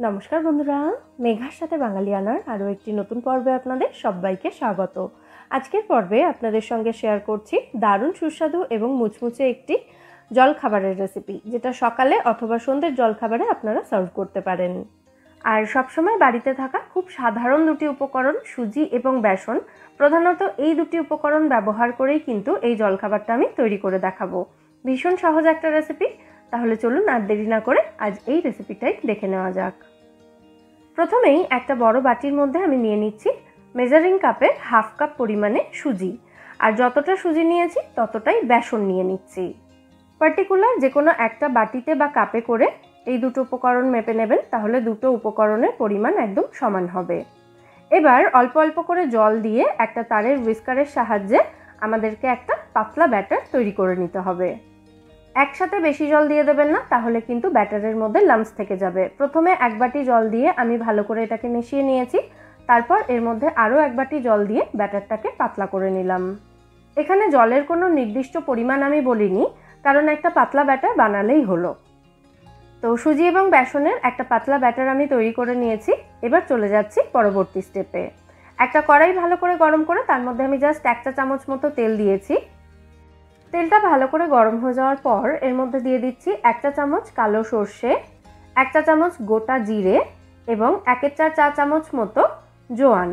নমস্কার বন্ধুরা, মেঘার সাথে বাঙালিয়ানার আরও একটি নতুন পর্বে আপনাদের সবাইকে স্বাগত। আজকের পর্বে আপনাদের সঙ্গে শেয়ার করছি দারুণ সুস্বাদু এবং মুচমুচে একটি জলখাবারের রেসিপি, যেটা সকালে অথবা সন্ধ্যের জলখাবারে আপনারা সার্ভ করতে পারেন। আর সবসময় বাড়িতে থাকা খুব সাধারণ দুটি উপকরণ সুজি এবং বেসন, প্রধানত এই দুটি উপকরণ ব্যবহার করেই কিন্তু এই জলখাবারটা আমি তৈরি করে দেখাবো। ভীষণ সহজ একটা রেসিপি। তাহলে চলুন আর দেরি না করে আজ এই রেসিপিটাই দেখে নেওয়া যাক। প্রথমেই একটা বড় বাটির মধ্যে আমি নিয়ে নিচ্ছি মেজারিং কাপের হাফ কাপ পরিমাণে সুজি, আর যতটা সুজি নিয়েছি ততটাই বেসন নিয়ে নিচ্ছি। পার্টিকুলার যে কোনো একটা বাটিতে বা কাপে করে এই দুটো উপকরণ মেপে নেবেন, তাহলে দুটো উপকরণের পরিমাণ একদম সমান হবে। এবার অল্প অল্প করে জল দিয়ে একটা তারের হুইস্কারের সাহায্যে আমাদেরকে একটা পাতলা ব্যাটার তৈরি করে নিতে হবে। একসাথে বেশি জল দিয়ে দেবেন না, তাহলে কিন্তু ব্যাটারের মধ্যে লাম্পস থেকে যাবে। প্রথমে এক বাটি জল দিয়ে আমি ভালো করে এটাকে মিশিয়ে নিয়েছি, তারপর এর মধ্যে আরও এক বাটি জল দিয়ে ব্যাটারটাকে পাতলা করে নিলাম। এখানে জলের কোনো নির্দিষ্ট পরিমাণ আমি বলিনি, কারণ একটা পাতলা ব্যাটার বানালেই হলো। তো সুজি এবং বেসনের একটা পাতলা ব্যাটার আমি তৈরি করে নিয়েছি। এবার চলে যাচ্ছি পরবর্তী স্টেপে। একটা কড়াই ভালো করে গরম করে তার মধ্যে আমি জাস্ট 1 চা চামচ মতো তেল দিয়েছি। তেলটা ভালো করে গরম হয়ে যাওয়ার পর এর মধ্যে দিয়ে দিচ্ছি 1 চা চামচ কালো সর্ষে, 1 চা চামচ গোটা জিরে এবং 1/4 চা চামচ মতো জোয়ান।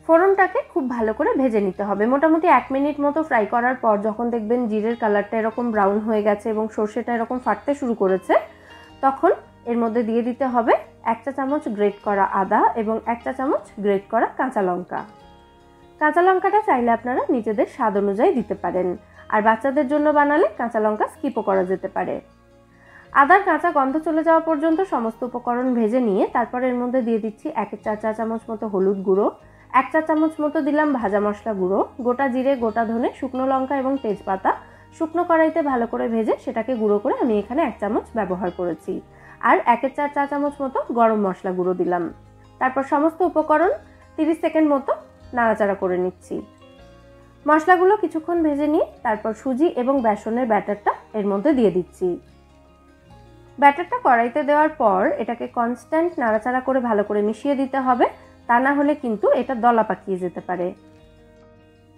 ফোড়নটাকে খুব ভালো করে ভেজে নিতে হবে। মোটামুটি 1 মিনিট মতো ফ্রাই করার পর যখন দেখবেন জিরের কালারটা এরকম ব্রাউন হয়ে গেছে এবং সর্ষেটা এরকম ফাটতে শুরু করেছে, তখন এর মধ্যে দিয়ে দিতে হবে 1 চা চামচ গ্রেট করা আদা এবং 1 চা চামচ গ্রেট করা কাঁচা লঙ্কা। কাঁচা লঙ্কাটা চাইলে আপনারা নিজেদের স্বাদ অনুযায়ী দিতে পারেন, আর বাচ্চাদের জন্য বানালে কাঁচা লঙ্কা স্কিপও করা যেতে পারে। আদার কাঁচা গন্ধ চলে যাওয়া পর্যন্ত সমস্ত উপকরণ ভেজে নিয়ে তারপর এর মধ্যে দিয়ে দিচ্ছি 1/4 চা চামচ মতো হলুদ গুঁড়ো, 1 চা চামচ মতো দিলাম ভাজা মশলা গুঁড়ো, গোটা জিরে, গোটা ধনে, শুকনো লঙ্কা এবং তেজপাতা শুকনো কড়াইতে ভালো করে ভেজে সেটাকে গুঁড়ো করে আমি এখানে 1 চামচ ব্যবহার করেছি। আর 1/4 চা চামচ মতো গরম মশলা গুঁড়ো দিলাম। তারপর সমস্ত উপকরণ 30 সেকেন্ড মতো নাড়াচাড়া করে নিচ্ছি। মশলাগুলো কিছুক্ষণ ভেজে নিয়ে তারপর সুজি এবং বেসনের ব্যাটারটা এর মধ্যে দিয়ে দিচ্ছি। ব্যাটারটা কড়াইতে দেওয়ার পর এটাকে কনস্ট্যান্ট নাড়াচাড়া করে ভালো করে মিশিয়ে দিতে হবে, তা না হলে কিন্তু এটা দলা পাকিয়ে যেতে পারে।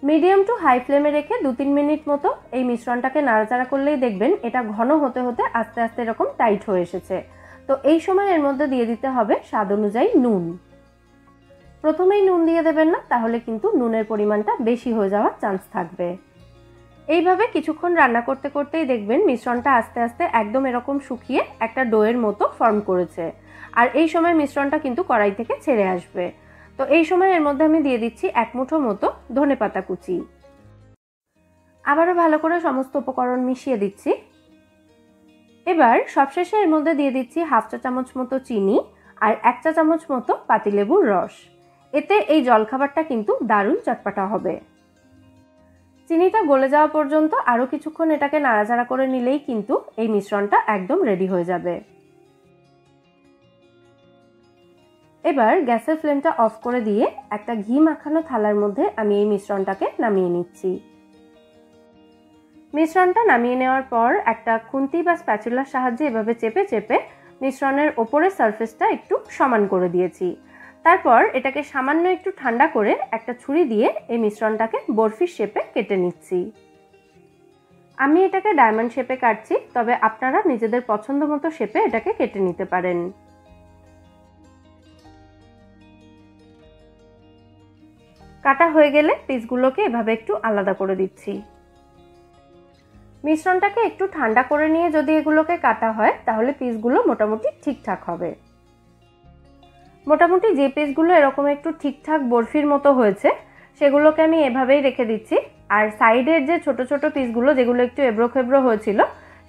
মিডিয়াম টু হাই ফ্লেমে রেখে 2-3 মিনিট মতো এই মিশ্রণটাকে নাড়াচাড়া করলেই দেখবেন এটা ঘন হতে হতে আস্তে আস্তে এরকম টাইট হয়ে এসেছে। তো এই সময় এর মধ্যে দিয়ে দিতে হবে স্বাদ অনুযায়ী নুন। প্রথমেই নুন দিয়ে দেবেন না, তাহলে কিন্তু নুনের পরিমাণটা বেশি হয়ে যাওয়ার চান্স থাকবে। এইভাবে কিছুক্ষণ রান্না করতে করতেই দেখবেন মিশ্রণটা আস্তে আস্তে একদম এরকম শুকিয়ে একটা ডোয়ের মতো ফর্ম করেছে, আর এই সময় মিশ্রণটা কিন্তু কড়াই থেকে ছেড়ে আসবে। তো এই সময় এর মধ্যে আমি দিয়ে দিচ্ছি 1 মুঠো মতো ধনেপাতা কুচি। আবারও ভালো করে সমস্ত উপকরণ মিশিয়ে দিচ্ছি। এবার সবশেষে এর মধ্যে দিয়ে দিচ্ছি 1/2 চা চামচ মতো চিনি আর 1 চা চামচ মতো পাতিলেবুর রস। এতে এই জলখাবারটা কিন্তু দারুণ চটপাটা হবে। চিনিটা গলে যাওয়া পর্যন্ত আরও কিছুক্ষণ এটাকে নাড়াচাড়া করে নিলেই কিন্তু এই মিশ্রণটা একদম রেডি হয়ে যাবে। এবার গ্যাসের ফ্লেমটা অফ করে দিয়ে একটা ঘি মাখানো থালার মধ্যে আমি এই মিশ্রণটাকে নামিয়ে নিচ্ছি। মিশ্রণটা নামিয়ে নেওয়ার পর একটা খুন্তি বা স্প্যাচুলার সাহায্যে এভাবে চেপে চেপে মিশ্রণের ওপরের সারফেসটা একটু সমান করে দিয়েছি। তারপর এটাকে সামান্য একটু ঠান্ডা করে একটা ছুরি দিয়ে এই মিশ্রণটাকে বরফির শেপে কেটে নিচ্ছি। আমি এটাকে ডায়মন্ড শেপে কাটছি, তবে আপনারা নিজেদের পছন্দ মতো শেপে এটাকে কেটে নিতে পারেন। কাটা হয়ে গেলে পিসগুলোকে এভাবে একটু আলাদা করে দিচ্ছি। মিশ্রণটাকে একটু ঠান্ডা করে নিয়ে যদি এগুলোকে কাটা হয় তাহলে পিসগুলো মোটামুটি ঠিকঠাক হবে। মোটামুটি যে পিসগুলো এরকম একটু ঠিকঠাক বরফির মতো হয়েছে সেগুলোকে আমি এভাবেই রেখে দিচ্ছি, আর সাইডের যে ছোট ছোট পিসগুলো যেগুলো একটু এবড়ো খেবড়ো হয়েছিল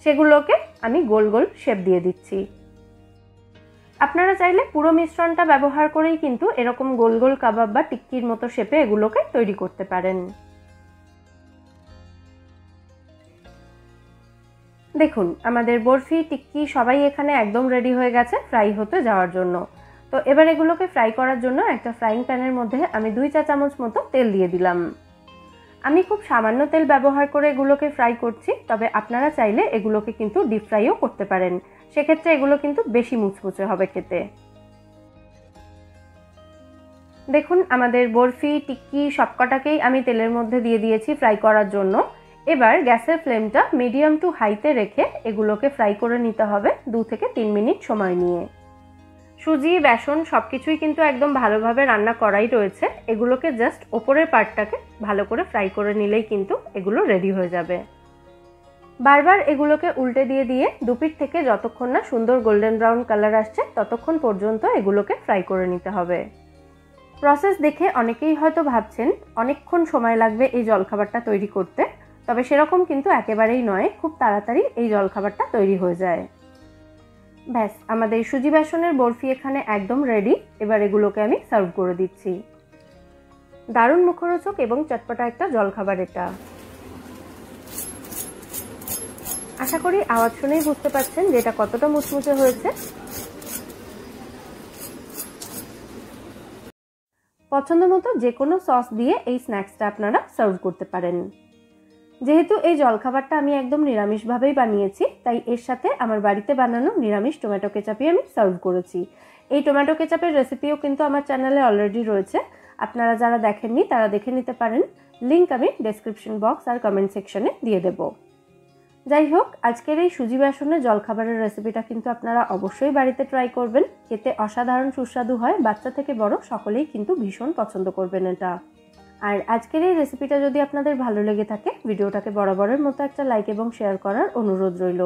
সেগুলোকে আমি গোল গোল শেপ দিয়ে দিচ্ছি। আপনারা চাইলে পুরো মিশ্রণটা ব্যবহার করেই কিন্তু এরকম গোল গোল কাবাব বা টিক্কির মতো শেপে এগুলোকে তৈরি করতে পারেন। দেখুন আমাদের বরফি টিক্কি সবাই এখানে একদম রেডি হয়ে গেছে ফ্রাই হতে যাওয়ার জন্য। তো এবার এগুলোকে ফ্রাই করার জন্য একটা ফ্রাইং প্যানের মধ্যে আমি 2 চা চামচ মতো তেল দিয়ে দিলাম। আমি খুব সামান্য তেল ব্যবহার করে এগুলোকে ফ্রাই করছি, তবে আপনারা চাইলে এগুলোকে কিন্তু ডিপ ফ্রাইও করতে পারেন, সেক্ষেত্রে এগুলো কিন্তু বেশি মুচমুচে হবে খেতে। দেখুন আমাদের বরফি, টিক্কি সবকটাকেই আমি তেলের মধ্যে দিয়ে দিয়েছি ফ্রাই করার জন্য। এবার গ্যাসের ফ্লেমটা মিডিয়াম টু হাইতে রেখে এগুলোকে ফ্রাই করে নিতে হবে 2 থেকে 3 মিনিট সময় নিয়ে। সুজি, বেসন সব কিছুই কিন্তু একদম ভালোভাবে রান্না করাই রয়েছে, এগুলোকে জাস্ট ওপরের পার্টটাকে ভালো করে ফ্রাই করে নিলেই কিন্তু এগুলো রেডি হয়ে যাবে। বারবার এগুলোকে উল্টে দিয়ে দিয়ে দুপিঠ থেকে যতক্ষণ না সুন্দর গোল্ডেন ব্রাউন কালার আসছে ততক্ষণ পর্যন্ত এগুলোকে ফ্রাই করে নিতে হবে। প্রসেস দেখে অনেকেই হয়তো ভাবছেন অনেকক্ষণ সময় লাগবে এই জলখাবারটা তৈরি করতে, তবে সেরকম কিন্তু একেবারেই নয়, খুব তাড়াতাড়ি এই জলখাবারটা তৈরি হয়ে যায়। ব্যাস, আমাদের সুজি বেসনের বরফি এখানে একদম রেডি। এবার এগুলোকে আমি সার্ভ করে দিচ্ছি। দারুণ মুখরোচক এবং চটপটা একটা জলখাবার এটা। আশা করি আওয়াজ শুনেই বুঝতে পারছেন যে এটা কতটা মুচমুচে হয়েছে। পছন্দ মতো যে কোনো সস দিয়ে এই স্ন্যাক্সটা আপনারা সার্ভ করতে পারেন। যেহেতু এই জলখাবারটা আমি একদম নিরামিষভাবেই বানিয়েছি, তাই এর সাথে আমার বাড়িতে বানানো নিরামিষ টমেটো কেচাপই আমি সার্ভ করেছি। এই টমেটো কেচাপের রেসিপিও কিন্তু আমার চ্যানেলে অলরেডি রয়েছে, আপনারা যারা দেখেননি তারা দেখে নিতে পারেন। লিংক আমি ডেসক্রিপশন বক্স আর কমেন্ট সেকশনে দিয়ে দেব। যাই হোক, আজকের এই সুজি বেসনের জলখাবারের রেসিপিটা কিন্তু আপনারা অবশ্যই বাড়িতে ট্রাই করবেন। খেতে অসাধারণ সুস্বাদু হয়, বাচ্চা থেকে বড় সকলেই কিন্তু ভীষণ পছন্দ করবেন এটা। আর আজকের এই রেসিপিটা যদি আপনাদের ভালো লেগে থাকে, ভিডিওটাকে বরাবরের মতো একটা লাইক এবং শেয়ার করার অনুরোধ রইল।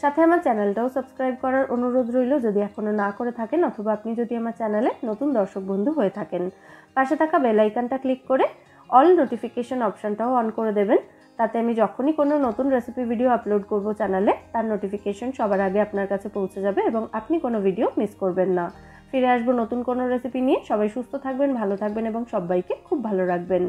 সাথে আমার চ্যানেলটাও সাবস্ক্রাইব করার অনুরোধ রইল যদি এখনও না করে থাকেন, অথবা আপনি যদি আমার চ্যানেলে নতুন দর্শক বন্ধু হয়ে থাকেন। পাশে থাকা বেল আইকনটা ক্লিক করে অল নোটিফিকেশন অপশানটাও অন করে দেবেন, তাতে আমি যখনই কোনো নতুন রেসিপি ভিডিও আপলোড করব চ্যানেলে, তার নোটিফিকেশন সবার আগে আপনার কাছে পৌঁছে যাবে এবং আপনি কোনো ভিডিও মিস করবেন না। ফিরে আসবো নতুন কোনো রেসিপি নিয়ে। সবাই সুস্থ থাকবেন, ভালো থাকবেন এবং সবাইকে খুব ভালো রাখবেন।